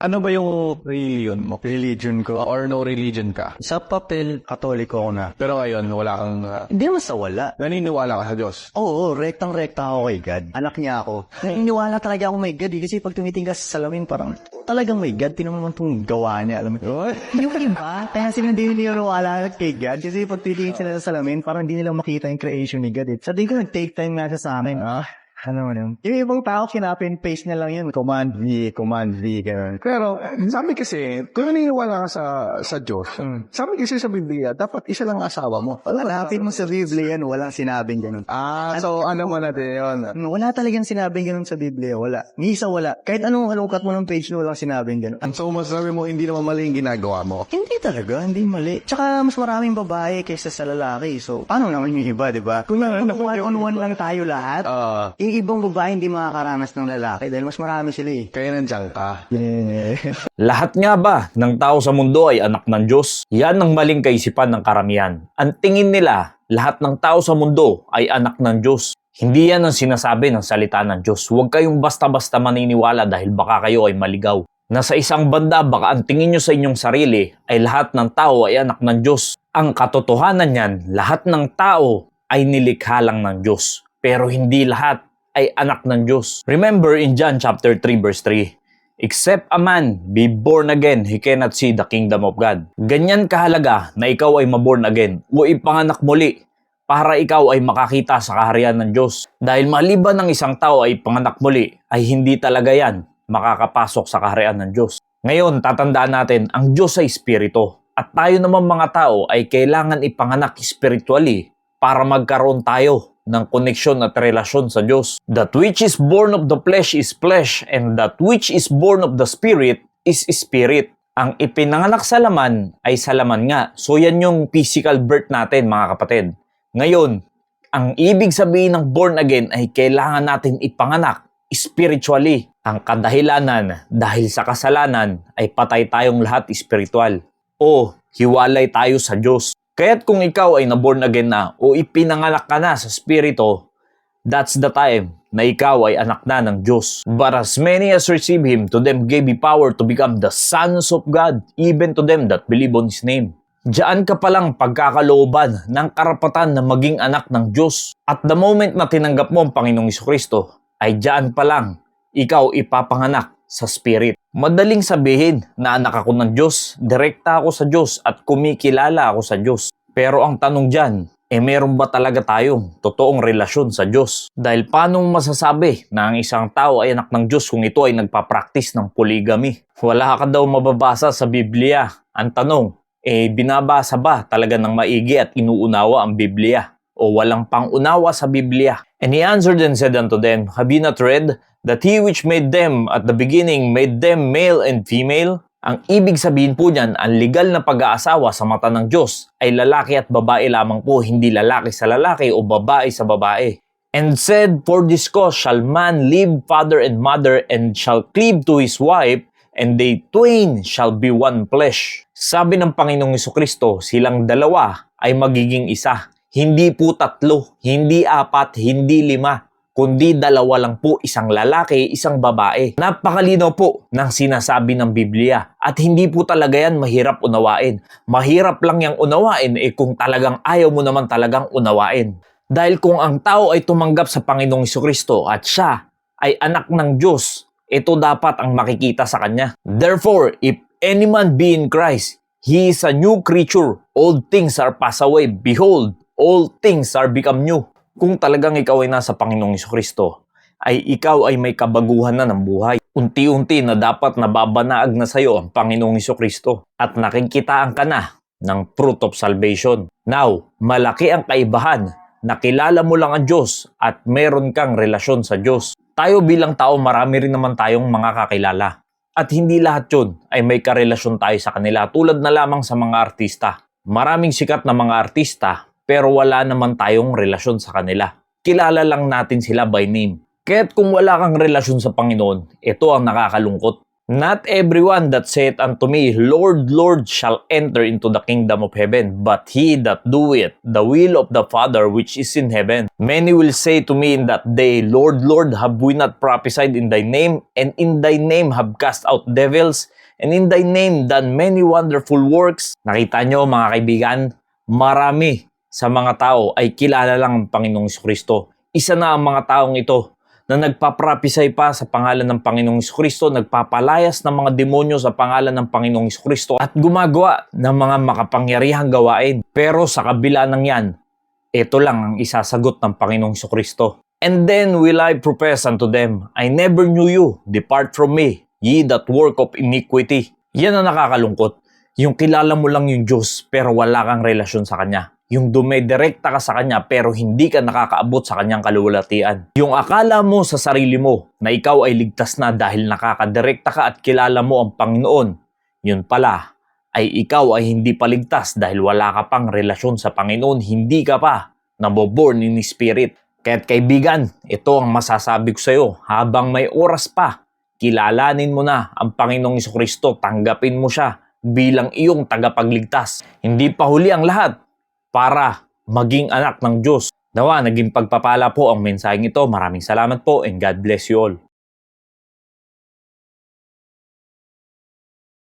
Ano ba yung religion mo? Religion ko. Or no religion ka? Sa papel, katoliko ako na. Pero ngayon, wala kang... Hindi naman sa wala. naniniwala ka sa Diyos? Oo, rektang-rekta ako kay God. Anak niya ako. Naniniwala talaga ako may God eh. Kasi pag tumitingin ka sa salamin, parang talagang may God. Tinan mo naman itong gawa niya. Alam mo? Yung iba, kaya sila hindi naniniwala kay God. Kasi pag titingin sila sa salamin, parang hindi nila makita yung creation ni God eh. Sa tingin ko, nag-take time nga siya sa akin. Ano mo yun? Yung ibang tao, kinapin-paste na lang yun. Command V, gano'n. Pero sabi kasi, kung naniniwala ka sa Diyos, sabi kasi sa Biblia, dapat isa lang ang asawa mo. Lapit mo sa Biblia yan, walang sinabing gano'n. So ano mo natin yun? Wala talagang sinabing gano'n sa Biblia, wala. Ni isa wala. Kahit anong halukat mo ng page na walang sinabing gano'n. So masasabi mo, hindi naman mali yung ginagawa mo? Hindi talaga, hindi mali. Tsaka mas maraming babae kaysa sa lalaki. So, paano naman yung iba, di ba? Kung one-on-one lang tayo lahat, yung ibang babae hindi makakaranas ng lalaki dahil mas marami sila eh. Kaya nandiyan ka. Lahat nga ba ng tao sa mundo ay anak ng Diyos? Yan ang maling kaisipan ng karamihan. Ang tingin nila, lahat ng tao sa mundo ay anak ng Diyos. Hindi yan ang sinasabi ng salita ng Diyos. Huwag kayong basta-basta maniniwala dahil baka kayo ay maligaw. Nasa isang banda, baka ang tingin nyo sa inyong sarili ay lahat ng tao ay anak ng Diyos. Ang katotohanan niyan, lahat ng tao ay nilikha lang ng Diyos. Pero hindi lahat ay anak ng Diyos. Remember in John chapter 3 verse 3, except a man be born again, he cannot see the kingdom of God. Ganyan kahalaga na ikaw ay maborn again o ipanganak muli para ikaw ay makakita sa kaharian ng Diyos. Dahil maliban ng isang tao ay panganak muli, ay hindi talaga yan makakapasok sa kaharian ng Diyos. Ngayon, tatandaan natin, ang Diyos ay espiritu. At tayo naman mga tao ay kailangan ipanganak spiritually para magkaroon tayo ng koneksyon at relasyon sa Diyos. That which is born of the flesh is flesh, and that which is born of the spirit is spirit. Ang ipinanganak sa laman ay sa laman nga. So yan yung physical birth natin mga kapatid. Ngayon, ang ibig sabihin ng born again ay kailangan natin ipanganak spiritually. Ang kadahilanan dahil sa kasalanan ay patay tayong lahat spiritual o hiwalay tayo sa Diyos. Kaya't kung ikaw ay naborn again na o ipinanganak ka na sa Espiritu, that's the time na ikaw ay anak na ng Diyos. But as many as receive Him, to them gave He power to become the sons of God, even to them that believe on His name. Diyan ka palang pagkakalooban ng karapatan na maging anak ng Diyos. At the moment na tinanggap mo ang Panginoong Jesucristo, ay diyan pa lang ikaw ipapanganak sa Spirit. Madaling sabihin na anak ako ng Diyos, direkta ako sa Diyos at kumikilala ako sa Diyos. Pero ang tanong dyan, meron ba talaga tayong totoong relasyon sa Diyos? Dahil paano masasabi na ang isang tao ay anak ng Diyos kung ito ay nagpa-practice ng polygamy? Wala ka daw mababasa sa Biblia. Ang tanong, binabasa ba talaga ng maigi at inuunawa ang Biblia? O walang pangunawa sa Biblia? And he answered and said unto them, have ye not read that he which made them at the beginning made them male and female? Ang ibig sabihin po niyan, ang legal na pag-aasawa sa mata ng Diyos ay lalaki at babae lamang po, hindi lalaki sa lalaki o babae sa babae. And said, for this cause shall man leave father and mother and shall cleave to his wife, and they twain shall be one flesh. Sabi ng Panginoong Jesucristo, silang dalawa ay magiging isa. Hindi po tatlo, hindi apat, hindi lima, kundi dalawa lang po, isang lalaki, isang babae. Napakalinaw po ng sinasabi ng Biblia. At hindi po talaga yan mahirap unawain. Mahirap lang yang unawain kung talagang ayaw mo naman talagang unawain. Dahil kung ang tao ay tumanggap sa Panginoong Jesucristo at siya ay anak ng Diyos, ito dapat ang makikita sa kanya. Therefore, if any man be in Christ, he is a new creature. Old things are passed away. Behold, all things are become new. Kung talagang ikaw ay nasa Panginoong Jesucristo, ay ikaw ay may kabaguhan na ng buhay. Unti-unti na dapat nababanaag na sa iyo ang Panginoong Jesucristo at nakikitaan ka na ng fruit of salvation. Now, malaki ang kaibahan na kilala mo lang ang Diyos at meron kang relasyon sa Diyos. Tayo bilang tao, marami rin naman tayong mga kakilala. At hindi lahat yun ay may karelasyon tayo sa kanila tulad na lamang sa mga artista. Maraming sikat na mga artista pero wala naman tayong relasyon sa kanila. Kilala lang natin sila by name. Kaya't kung wala kang relasyon sa Panginoon, ito ang nakakalungkot. Not everyone that saith unto me, Lord, Lord, shall enter into the kingdom of heaven, but he that doeth the will of the Father which is in heaven. Many will say to me in that day, Lord, Lord, have we not prophesied in thy name, and in thy name have cast out devils, and in thy name done many wonderful works? Nakita nyo mga kaibigan, marami sa mga tao ay kilala lang ang Panginoong Kristo. Isa na ang mga taong ito na nagpaprophesy pa sa pangalan ng Panginoong Kristo, nagpapalayas ng mga demonyo sa pangalan ng Panginoong Kristo at gumagawa ng mga makapangyarihang gawain. Pero sa kabila ng yan, ito lang ang isasagot ng Panginoong Kristo. And then will I profess unto them, I never knew you, depart from me, ye that work of iniquity. Yan ang nakakalungkot. Yung kilala mo lang yung Diyos pero wala kang relasyon sa Kanya. Yung dumedirekta ka sa Kanya pero hindi ka nakakaabot sa Kanyang kaluwalhatian. Yung akala mo sa sarili mo na ikaw ay ligtas na dahil nakakadirekta ka at kilala mo ang Panginoon, yun pala ay ikaw ay hindi pa ligtas dahil wala ka pang relasyon sa Panginoon, hindi ka pa naboborn in Spirit. Kaya't kaibigan, ito ang masasabi ko sa iyo, habang may oras pa, kilalanin mo na ang Panginoong Kristo, tanggapin mo siya bilang iyong tagapagligtas. Hindi pa huli ang lahat para maging anak ng Diyos. Nawa, naging pagpapala po ang mensaheng ito. Maraming salamat po and God bless you all.